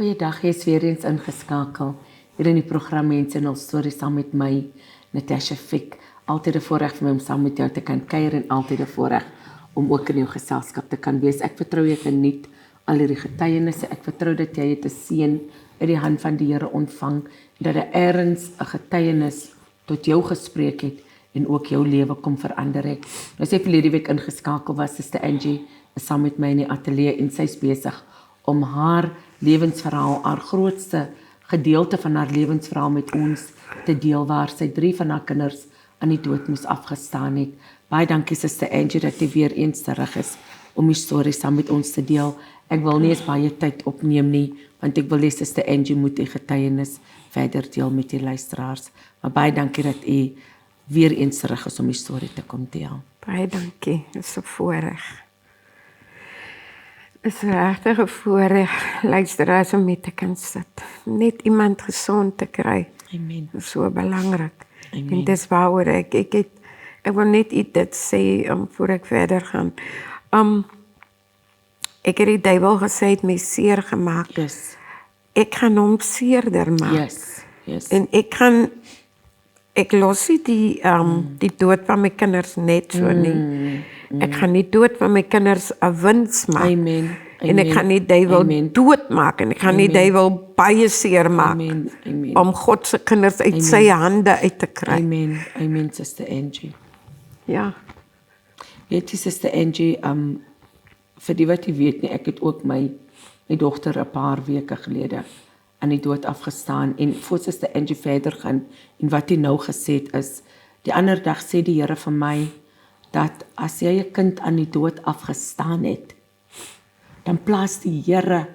Goeiedag, jy is weer eens ingeskakel. Hier in die program Mense en Hul Stories saam met my, Natasha Fick. Altyd 'n voorreg vir my om saam met jou te kan kuier en altyd 'n voorreg om ook in jou geselskap te kan wees. Ek vertrou jy geniet al hierdie getuienisse. Ek vertrou dat jy dit 'n seën uit die hand van die Here ontvang en dat dit eers 'n getuienis tot jou gespreek het en ook jou lewe kom verander het. Nou sê verlede week ingeskakel was Suster Angie saam met my in die ateljee en sy's besig om haar lewensverhaal, haar grootste gedeelte van haar lewensverhaal met ons te deel, waar sy 3 van haar kinders aan die dood moes afgestaan het. Baie dankie Suster Angie dat jy weer eens terug is om die storie saam met ons te deel. Ek wil nie eens baie tyd opneem nie, want ek wil hê Suster Angie moet die getuienis verder deel met die luisteraars. Maar baie dankie dat u weer eens terug is om die storie te kom deel. Baie dankie, dit is 'n voorreg. Dit is regtig 'n voorreg, luisteraars, om mee te kan sit. Net iemand gesond te kry. Amen. Dit is so belangrik. Amen. En dis waaroor ek wil net dit sê, voor ek verder gaan. Ek het die duiwel gesê, het my seer gemaak. Yes. Ek gaan hom seerder maak. Yes. En ek los nie die dood van my kinders net so nie. Ek gaan nie dood van my kinders 'n wins maak. Amen. En ek gaan nie duiwel doodmaak en ek gaan nie duiwel baie seer maak. Amen. Om God se kinders uit sy hande uit te kry. Amen, Suster Angie. Ja. Weet jy, Suster Angie, vir die wat jy weet nie, ek het ook my dogter 'n paar weke gelede aan die dood afgestaan, en voor Suster Angie verder gaan, en wat hy nou gesê het is, die ander dag sê die Here vir my, dat as jy 'n kind aan die dood afgestaan het, dan plaas die Here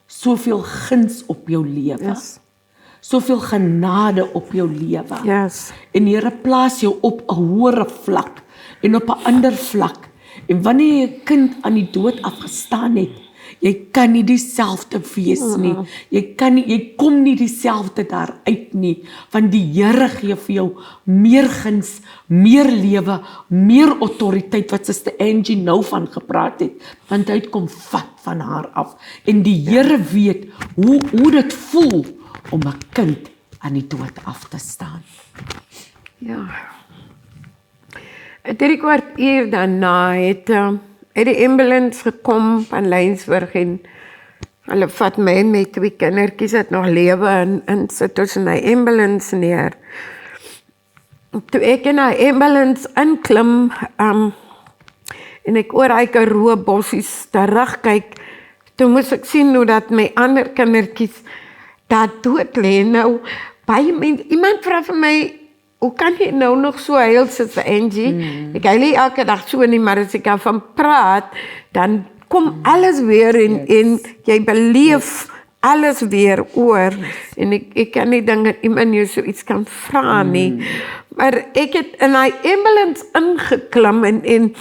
soveel guns op jou lewe. Yes. Soveel genade op jou lewe. Yes. En die Here plaas jou op 'n hoër vlak en op 'n ander vlak. En wanneer jy 'n kind aan die dood afgestaan het, jy kan nie dieselfde wees nie. Jy kom nie dieselfde daar uit nie, want die Here gee vir jou meer guns, meer lewe, meer autoriteit, wat Suster Angie nou van gepraat het, want hy kom vat van haar af. En die Here weet hoe dit voel om 'n kind aan die dood af te staan. Ja. 3 kwartier daarna het die ambulance gekom van Lensburg en hulle vat my en my 2 kindertjies wat nog lewe en sit ons in die ambulance neer. Toe ek in die ambulance inklim en ek oor hy Karoo bossies terugkyk, toe moes ek sien hoe dat my ander kindertjies daar dood lê. Nou, iemand vra vir my, hoe kan jy nou nog so huil, Suster Angie? Ek huil nie elke dag so nie, maar as ek daarvan praat, dan kom alles weer en jy beleef alles weer oor. En ek kan nie dink dat iemand jou so iets kan vra nie. Maar ek het in die ambulance ingeklim en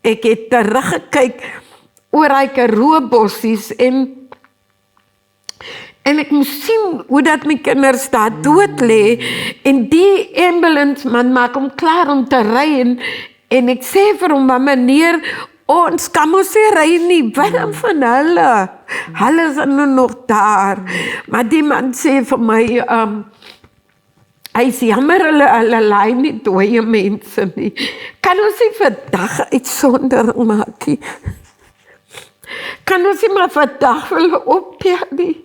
ek het teruggekyk oor die Karoo bossies en ek moes sien hoe dat my kinders daar dood lê, en die ambulance man maak hom klaar om te ry, en ek sê vir hom, maar meneer, ons kan mos nie ry nie, wat dan van hulle? Hulle is nou nog daar. Maar die man sê vir my, hy is jammer, hulle laai nie dooie mense nie. Kan ons nie vandag uitsondering maak nie? Kan ons nie maar vandag hulle optel nie?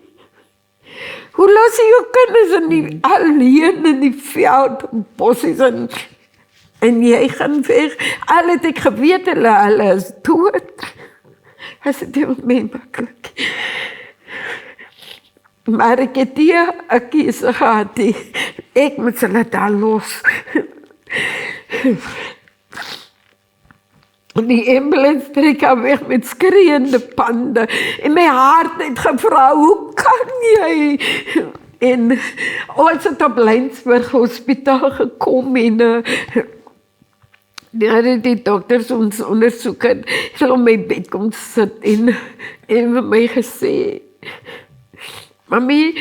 Hoe los jy jou kinders in die alleen in die veld, bossies en jy gaan weg? Al het ek geweet hulle is dood. As dit nie met my maklik. Maar ek het hier 'n keuse gehad. Ek moet hulle daar los. En die ambulance trek haar weg met skreeuende pande. En my hart het gevra, hoe kan jy? En ons het op Lensburg Hospitaal gekom en die dokters ons ondersoek het, hulle op my bed kom sit en vir my gesê, mami,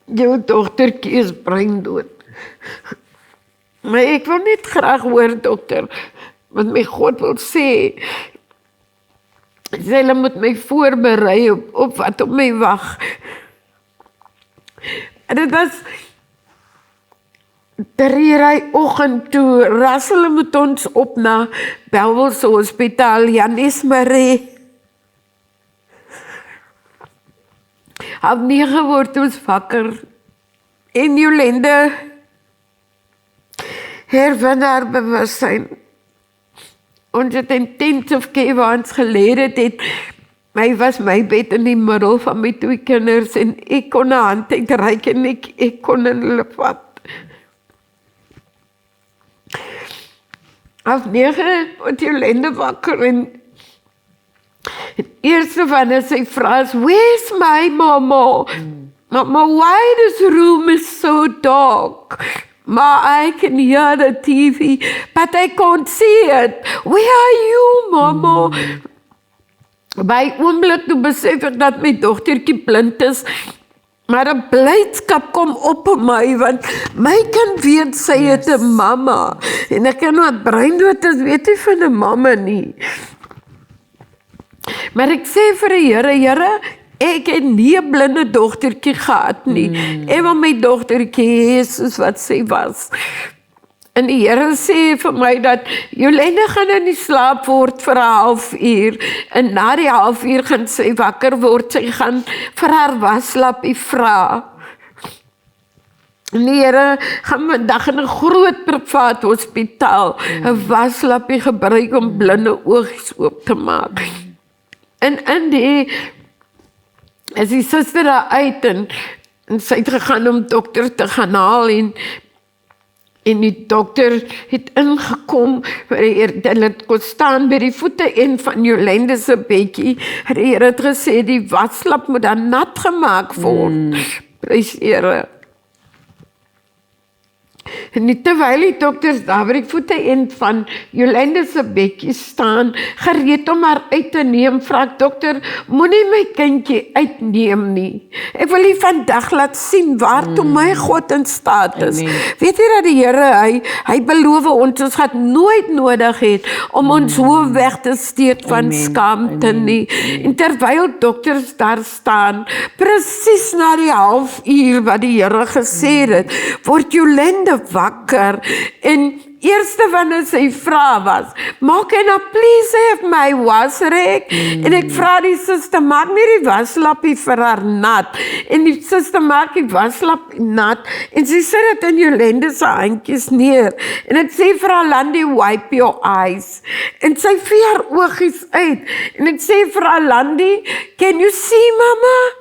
jou dogtertjie is breindood. Maar ek wil net graag hoor, dokter, wat my God wil sê. Sê hulle moet my voorberei op wat op my wag. En dit was 3 oggend toe ras hulle met ons op na Bellville Hospitaal, Janice Marie. 9:30 word ons wakker en Jolande herwin haar bewustzijn. Ons het intensive care waar ons geleerd het. My was my bed in die middel van my 2 kinders en ek kon 'n hand uitreik en ek kon hulle vat. Af 9 word Jolande wakker en het eerste van sy vra is, "Where's my mama? Mama, why this room is so dark? Ma, I can hear the TV, but I can't see it. Where are you, mama?" By oomblik toe besef ek dat my dogtertjie blind is, maar 'n blydskap kom op in my, want my kind weet sy het 'n mamma, en ek kan wat breindood is, weet nie van 'n mamma nie. Maar ek sê vir die Here, ek het nie 'n blinde dogtertjie gehad nie. Ek wil my dogtertjie hê soos wat sy was. En die Here sê vir my dat Jolande gaan in die slaap word vir 'n halfuur. En na die halfuur gaan sy wakker word. Sy gaan vir haar waslappie vra. En die Here gaan vandag in 'n groot privaat hospitaal 'n waslappie gebruik om blinde oogies oop te maak. En in die is die suster daar uit en sy het gegaan om dokter te gaan haal en die dokter het ingekom, hulle het kon staan by die voete en van Jolande se bedjie. Die Here het gesê die waslap moet dan nat gemaak word. Prys die Here. En terwyl die dokters daar by die voete en van Jolande se bedjie staan, gereed om haar uit te neem, vra ek, dokter, moenie my kindjie uitneem nie. Ek wil nie vandag laat sien waartoe my God in staat is. Weet jy dat die Here, hy beloof ons gaan nooit nodig het om ons hoof weg te steek van skaamte nie. En terwyl dokters daar staan, presies na die halfuur wat die Here gesê het, word Jolande wakker en eerste van sy vraag was, "Maak jy nou please have my wasrek?" En ek vra die suster, maak nie die waslappie vir haar nat. En die suster maak die waslap nat en sy sit dit in Jolande se handjies neer. En ek sê vir haar, "Landi, wipe your eyes." En sy vee haar oogies uit. En ek sê vir haar, "Landi, can you see mama?"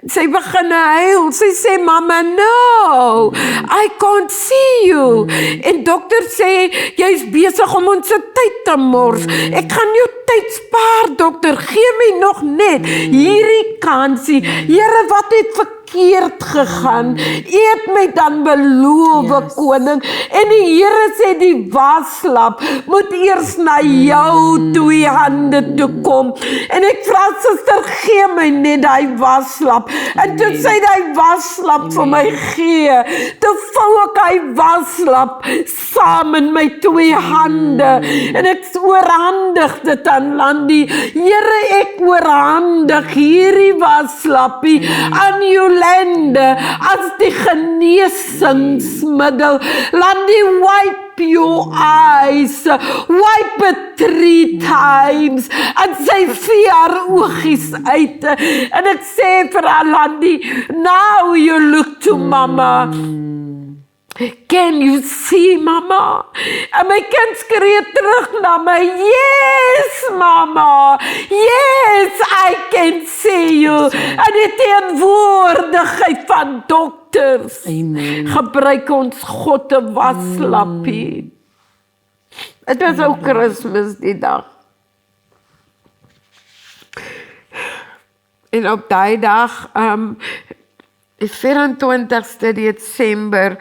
Sy begin huil, sy sê, "Mama, no, I can't see you." En dokter sê, "Jy is besig om ons tyd te mors. Ek gaan jou tyd spaar, dokter, gee my nog net hierdie kansie. Here, wat het verkeerd gegaan? U het my dan beloof, koning." En die Here sê, "Die waslap moet eers na jou 2 hande toe kom." En ek vra, "Suster, gee my net die waslap." En toe sy die waslap vir my gee, toe vou ek die waslap saam in my 2 hande. En ek oorhandig dit aan Landi. Here, ek oorhandig hierdie waslappie aan Jolande as die genesingsmiddel. Landi, wipe your eyes, wipe it 3 times, en sy vee haar oogies uit, en ek sê vir haar, "Landi, now you look to mama. Can you see mama?" En my kind skree terug na my, "Yes mama, yes, I can see you." En die teenwoordigheid van dokters, gebruik ons God 'n waslappie. Het was ook Kersfees die dag. En op die dag, die 24ste Desember,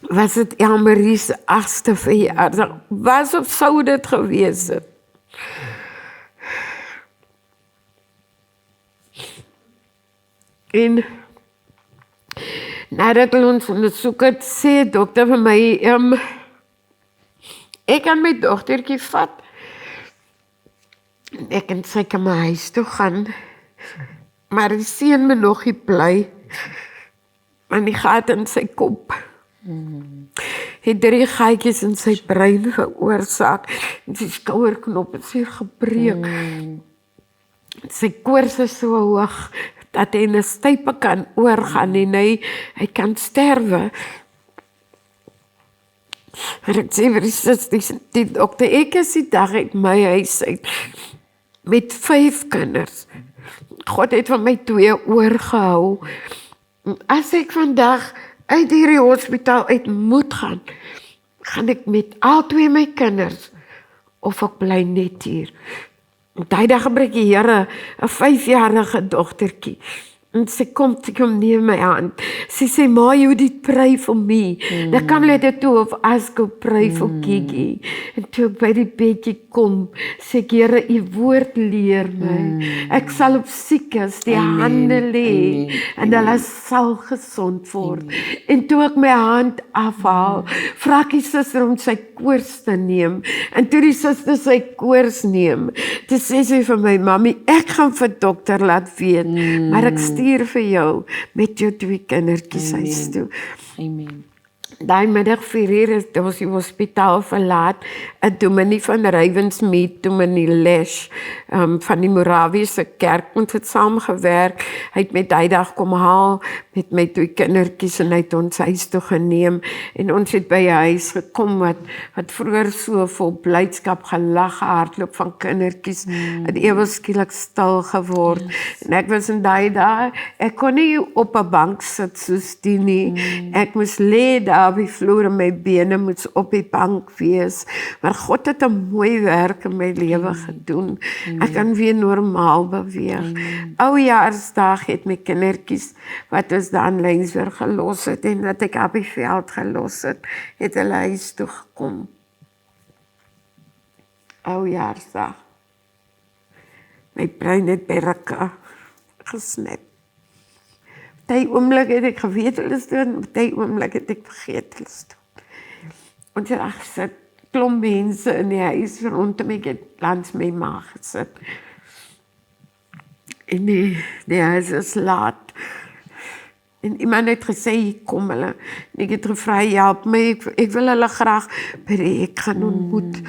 was dit Elmarie se 8ste verjaardag. Was of sou dit gewees het? En nadat ons ondersoek het, sê dokter vir my, "Ek kan my dogtertjie vat En ek en sy kan my huis toe gaan, maar die seun moet nog nie bly, want die gat in sy kop het 3 gaatjies in sy brein veroorsaak, en sy skouerknop het sy gebreek. Sy koors is so hoog, dat hy in 'n stype kan oorgaan, en hy kan sterwe. En ek sê vir die dokter, ek is die dag uit my huis uit, met 5 kinders. God het van my 2 oorgehou. As ek vandag uit hierdie hospitaal uit moet gaan, gaan ek met al 2 my kinders, of ek bly net hier. Die dag gebruik die Here 'n 5-jarige dogtertjie. En sy kom neem my hand. Sy sê, "Ma, you did pray for me." Dan come let her to of us go pray for Kiki. En toe ek by die bedjie kom, sê ek, "Here, u woord leer my. Ek sal op siekes die hande lê en hulle sal gesond word." En toe ek my hand afhaal, vra ek die suster om sy koors te neem. En toe die suster sy koors neem, toe sê sy vir my, "Mami, ek gaan vir dokter laat weet, maar ek stuur vir jou met jou 2 kindertjies huis toe." Amen. Daai middag 4 uur het ons die hospitaal verlaat. 'n Dominee van Rywensmeet, Dominee Lesh, van die Morawiese kerk, ons het saamgewerk. Hy het met die dag kom haal met my 2 kindertjies en hy het ons huis toe geneem. En ons het by 'n huis gekom wat vroeër so vol blydskap gelag, hardloop van kindertjies, het ewe skielik stil geword. En ek was in daai dae, ek kon nie op 'n bank sit soos die nie. Ek moes lê daar op die vloer en my bene moes op die bank wees. Maar God het 'n mooi werk in my lewe gedoen. Ek kan weer normaal beweeg. Oujaarsdag het my kindertjies, wat ons dan Lynsburg gelos het, en wat ek op die veld gelos het hulle huis toe gekom. Oujaarsdag. My brein het by rukke gesnap. Die oomblik het ek geweet hulle is dood, die oomblik het ek vergeet hulle is dood. Ons het gesit, klomp mense in die huis rondom ek het langs my ma gesit. En die huis is laat. En iemand het gesê, kom hulle. En ek het gevra, help my, ek wil hulle graag by die hek gaan ontmoet.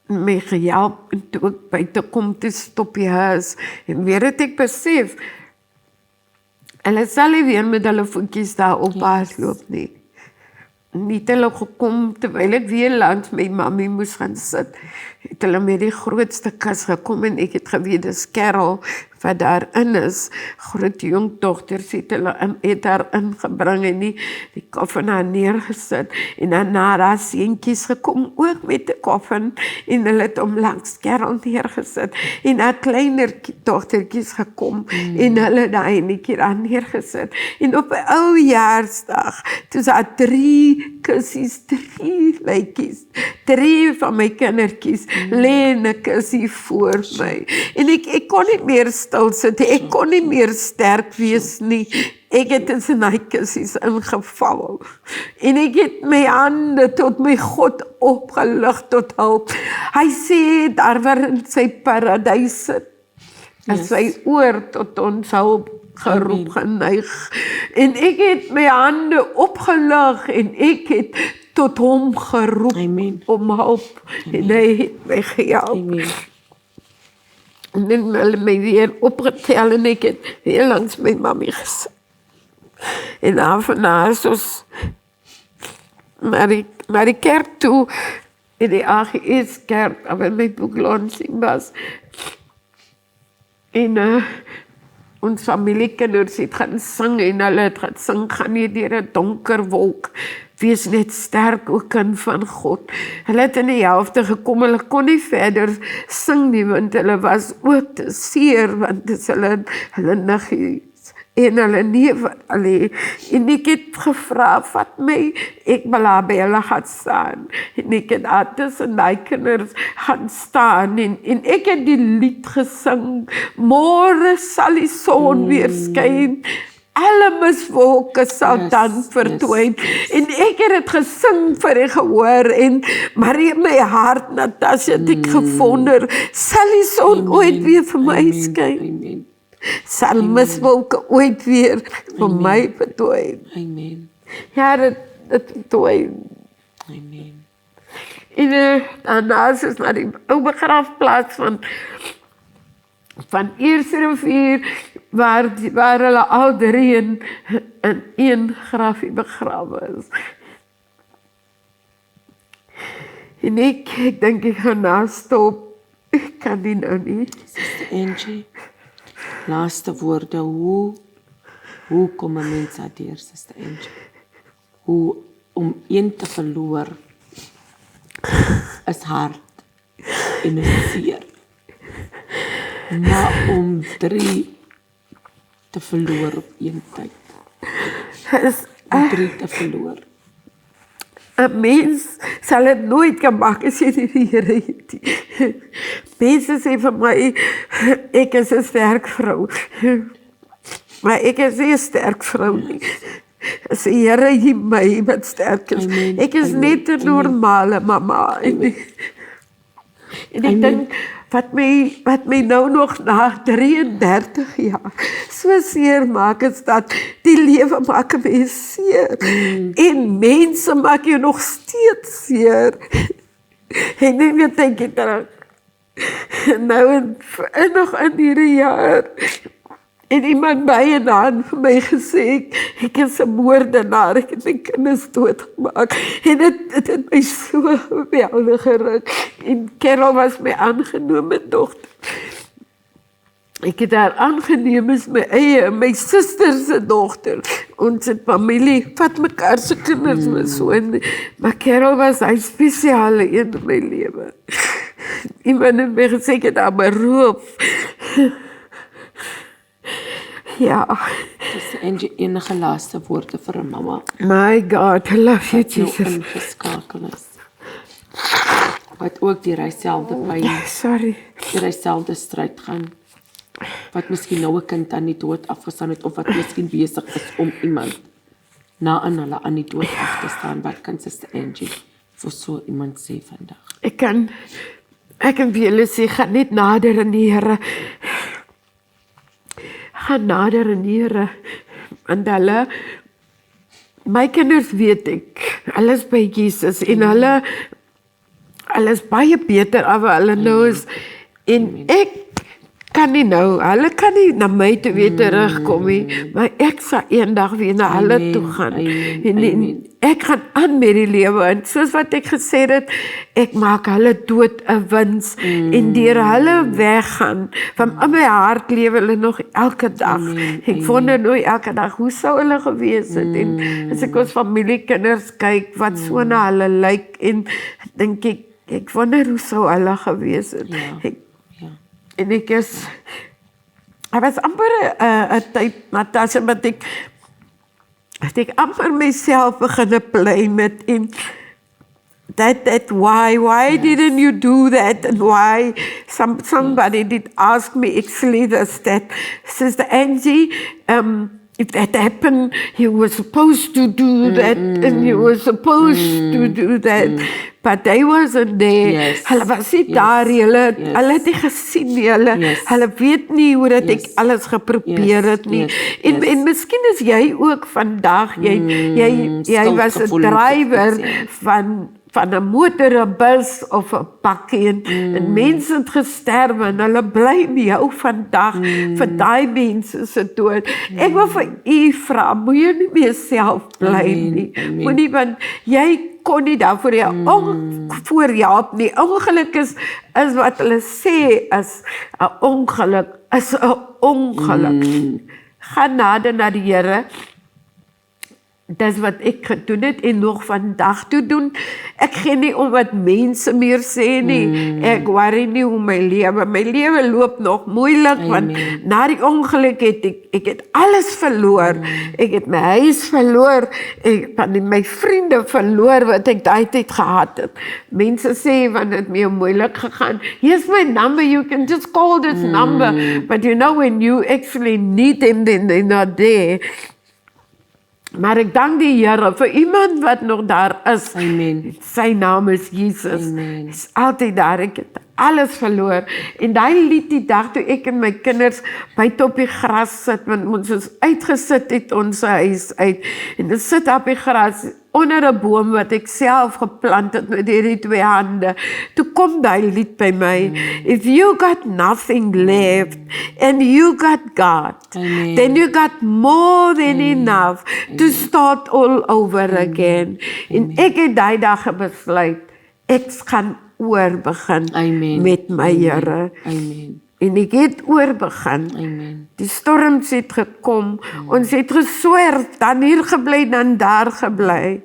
My gehelp, en toe ek buite kom, toe stop die huis. En weer het ek besef, hulle sal nie weer met hulle voetjies daar op hardloop nie. Nie het hulle gekom, terwyl ek weer langs my mami moes gaan sit, het hulle met die grootste kas gekom en ek het geweet, dis Carol wat daarin is. Groot jong dogters het haar ingebring en die koffin haar neergesit. En dan na daar seentjies gekom, ook met die koffin, en hulle het hom langs Carol neergesit. En haar kleiner dogtertjies gekom, en hulle daar enetjie daar neergesit. En op 'n oujaarsdag, toe daar 3 kussies, 3 lykies, 3 van my kindertjies, lê 'n kussie voor my. En ek kon nie meer stil sit, ek kon nie meer sterk wees nie. Ek het in sy kussies ingeval. En ek het my hande tot my God opgelig tot hulp. Hy sê, daar waar in sy paradys sit, as sy oor tot ons hulp geroep geneig. En ek het my hande opgelig en ek het tot hom geroep om hulp. En hy het my gehelp. En dan hulle my weer opgetel en ek het weer langs my mami gesit. En af en na is ons naar die kerk toe, in die AGS kerk, waar my boeklansing was. En ons familiekinders het gaan sing en hulle het gaan sing, gaan nie deur 'n donker wolk, wees net sterk, o kind van God. Hulle het in die helfte gekom, hulle kon nie verder sing nie, want hulle was ook te seer, want dit is hulle niggies en hulle neef alleen. En ek het gevra, vat my, ek wil daar by hulle gaan staan. En ek het daar tussen die kinders gaan staan, en ek het die lied gesing, môre sal die son weer skyn, alle miswolke sal Yes, dan verdwyn. En ek het dit gesing vir die gehoor, en Marie, my hart, Natasja, het ek gewonder, sal die son ooit weer vir my skyn? Amen. Sal miswolke ooit weer vir my verdwyn? Amen. Ja, dit verdwyn. Amen. En daarna is ons na die ou begrafplaas van Eersrivier, waar hulle al 3 in een grafie begrawe is. En ek dink ek gaan nou stop. Ek kan nie nou nie. Sister Angie, laaste woorde, hoe kom 'n mens daardeur, Sister Angie? Hoe om een te verloor is hard en is seer. Maar om 3 te verloor op een tyd. Om 3 te verloor. 'n mens sal dit nooit kan maak as jy nie die Here het nie. Mense sê vir my, ek is 'n sterk vrou. Maar ek is nie 'n sterk vrou nie. As die Here hier my wat sterk is. Amen, Ek is net 'n normale mamma. En ek dink, wat my nou nog na 33 jaar so seer maak, is dat die lewe maak 'n mens seer. En mense maak jou nog steeds seer. En net weer dink ek terug. Nou nog in hierdie jaar het iemand by en aan vir my gesê, ek is 'n moordenaar, ek het my kinders doodgemaak. En dit het my so geweldig geruk. En Carol was my aangenome dogter. Ek het haar aangeneem as my suster se dogter. Ons het familie, vat mekaar se kinders my so. Maar Carol was hy spesiale een in my lewe. Iemand het my gesê, ek het haar beroof. Ja. Sister Angie, enige laaste woorde vir 'n mamma My God, I love you, wat nou Jesus. ingeskakel is. Wat ook deur dieselfde pyn, Sorry. deur dieselfde stryd gaan. Wat miskien nou 'n kind aan die dood afgestaan het, of wat miskien besig is om iemand na aan hulle aan die dood af te staan. Wat kan Sister Angie vir so iemand sê vandag? Ek kan vir julle sê, gaan net nader in die Here. Gaan nader in die Here. En hulle, my kinders weet ek, hulle is by Jesus, en hulle is baie beter af wat hulle nou is. En ek kan nie nou, hulle kan nie na my toe weer terugkom nie, maar ek sal eendag weer na hulle toe gaan. En ek gaan aan met die lewe, en soos wat ek gesê het, ek maak hulle dood 'n wins, en deur hulle weggaan, van in my hart lewe hulle nog elke dag. Ek wonder nou elke dag, hoe sou hulle gewees het, en as ek ons familiekinders kyk, wat so na hulle lyk, en dink ek wonder hoe sou hulle gewees het. En ek was amper 'n tyd, Natasja, wat ek amper myself begin play met, en that why didn't you do that, and why somebody did ask me actually that Sister Angie, if that happened, you were supposed to do that, and you were supposed to do that, but they wasn't there. Hulle was nie daar, hulle het nie gesien nie, hulle weet nie hoe dat ek alles geprobeer het nie. En miskien is jy ook vandag, jy was 'n drywer van 'n motor, 'n bus of 'n bakkie, en mense het gesterf, en hulle blame jou vandag vir daai mense se dood. Ek wil vir u vra, moet jy nie meer self blame nie. Moenie, want jy kon nie daarvoor voorhelp nie. Ongeluk is wat hulle sê is 'n ongeluk, is 'n ongeluk. Gaan nader na die Here. Dis wat ek gedoen het en nog vandag toe doen. Ek gee nie om wat mense meer sê nie. Ek worry nie om my lewe. My lewe loop nog moeilik, want na die ongeluk het ek alles verloor. Ek het my huis verloor, ek het my vriende verloor wat ek daai tyd gehad het. Mense sê want dit my moeilik gegaan. Here's my number, you can just call this number. But you know when you actually need them, then they're not there. Maar ek dank die Here vir iemand wat nog daar is. Amen. Sy naam is Jesus. Amen. Is altyd daar. Ek het alles verloor. En daai lied die dag toe ek en my kinders buite op die gras sit, want ons is uitgesit het ons huis uit. En ons sit op die gras onder 'n boom wat ek self geplant het met hierdie 2 hande. Toe kom daai lied by my. If you got nothing left and you got God, Amen. then you got more than enough to start all over again. En ek het daai dag besluit, ek gaan oorbegin Amen. met my Here. Amen. En ek het oorbegin. Amen. Die storms het gekom. Ons het geswerf, dan hier gebly, dan daar gebly.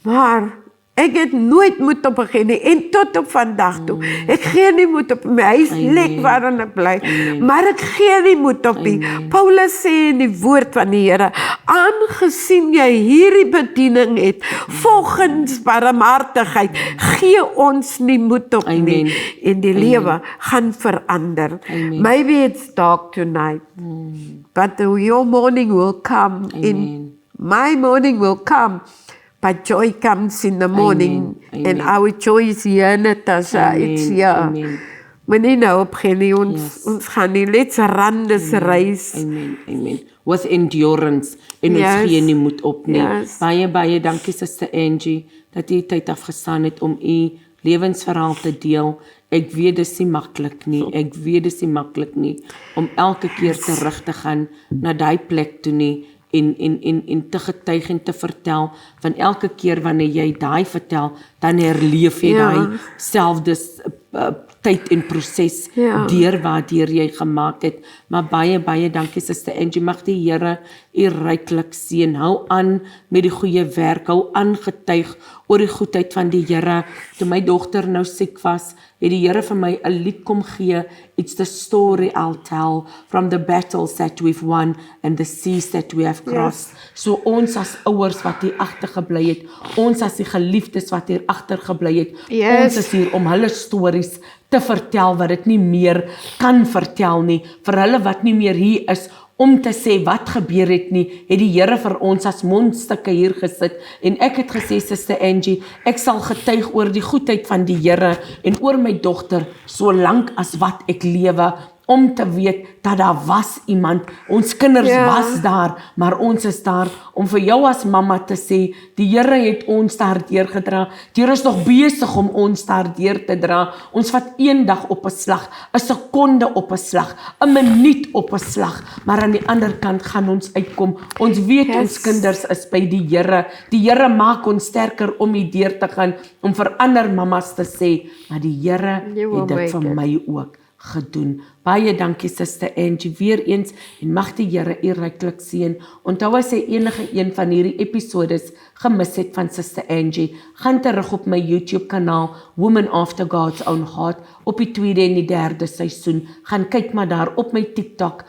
Maar ek het nooit moed opgegee nie. En tot op vandag toe. Ek gee nie moed op my huis lek waarin ek bly. Maar ek gee nie moed op nie. Paulus sê in die woord van die Here, aangesien jy hierdie bediening het, volgens barmhartigheid, gee ons nie moed op nie. En die lewe gaan verander. Maybe it's dark tonight, but your morning will come. In my morning will come. But joy comes in the morning. And our joy is here, Natasha. It's here. Moenie nou opgee nie, ons gaan nie, let's run this race. Amen. Amen. With endurance. En ons gee nie moed op nie. Baie dankie Suster Angie, dat jy tyd afgestaan het om u lewensverhaal te deel. Ek weet dis nie maklik nie. Ek weet dis nie maklik nie om elke keer terug te gaan na daai plek toe nie. En te getuig en te vertel, van elke keer wanneer jy daai vertel, dan herleef jy daai selfde tyd en proses deur waardeur jy gemaak het. Maar baie dankie Suster Angie, mag die Here u ryklik seën. Hou aan met die goeie werk, hou aan getuig oor die goedheid van die Here. Toe my dogter nou siek was, het die Here vir my 'n lied kom gee. It's the story I'll tell from the battles that we've won and the seas that we have crossed. So ons as ouers wat hier agtergebly het, ons as die geliefdes wat hier agtergebly het, ons is hier om hulle stories te vertel wat dit nie meer kan vertel nie, vir hulle wat nie meer hier is om te sê wat gebeur het nie, het die Here vir ons as mondstukke hier gesit. En ek het gesê, Suster Angie, ek sal getuig oor die goedheid van die Here en oor my dogter, solank as wat ek lewe, om te weet dat daar was iemand, ons kinders was daar, maar ons is daar om vir jou as mamma te sê, die Here het ons daar deurgedra, die Here is nog besig om ons daar deur te dra. Ons vat 1 dag op 'n slag, 'n sekonde op 'n slag, 'n minuut op 'n slag, maar aan die ander kant gaan ons uitkom. Ons weet ons kinders is by die Here. Die Here maak ons sterker om hier deur te gaan, om vir ander mammas te sê, maar die Here het dit vir my ook gedoen. Baie dankie Suster Angie weer eens en mag die Here u ryklik seën. Onthou as jy enige een van hierdie episodes gemis het van Suster Angie, gaan terug op my YouTube kanaal Woman After God's Own Heart op die 2de en die 3de seisoen. Gaan kyk maar daar op my TikTok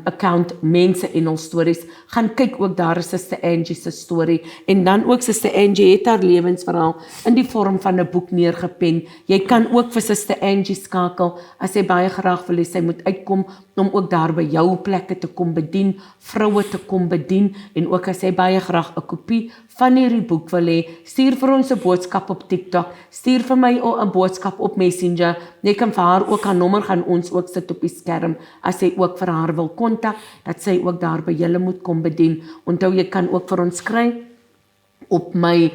account Mense en hul stories. Gaan kyk ook daar is Suster Angie se storie en dan ook Suster Angie het haar lewensverhaal in die vorm van 'n boek neergepen. Jy kan ook vir Suster Angie skakel as jy baie graag wil hê sy moet uitkom om ook daar by jou plekke te kom bedien, vroue te kom bedien en ook as jy baie graag 'n kopie van hierdie boek wil hê, stuur vir ons 'n boodskap op TikTok, stuur vir my 'n boodskap op Messenger. Jy kan vir haar ook haar nommer gaan ons ook sit op die skerm as jy ook vir haar wil kontak, dat sy ook daar by julle moet kom bedien. Onthou jy kan ook vir ons skryf op my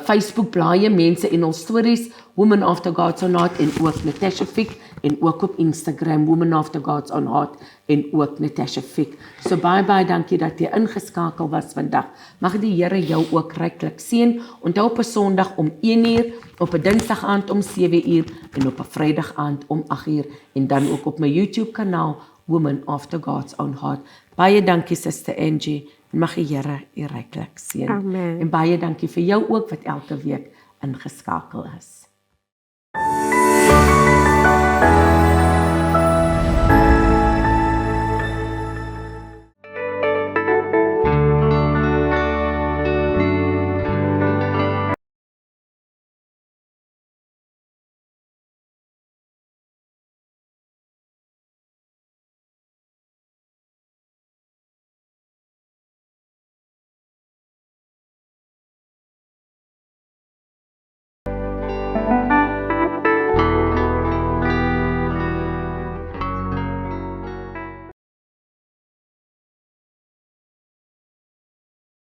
Facebook bladsy Mense en hul stories, Woman After God's Own Heart en ook Natasha Fick en ook op Instagram Woman After God's Own Heart en ook Natasha Fick. So baie dankie dat jy ingeskakel was vandag. Mag die Here jou ook ryklik seën. Onthou op 'n Sondag om 1:00, op 'n Dinsdag aand om 7:00 en op 'n Vrydag aand om 8:00 en dan ook op my YouTube kanaal Woman After God's Own Heart. Baie dankie Suster Angie. Mag die Here u ryklik seën. Amen. En baie dankie vir jou ook wat elke week ingeskakel is.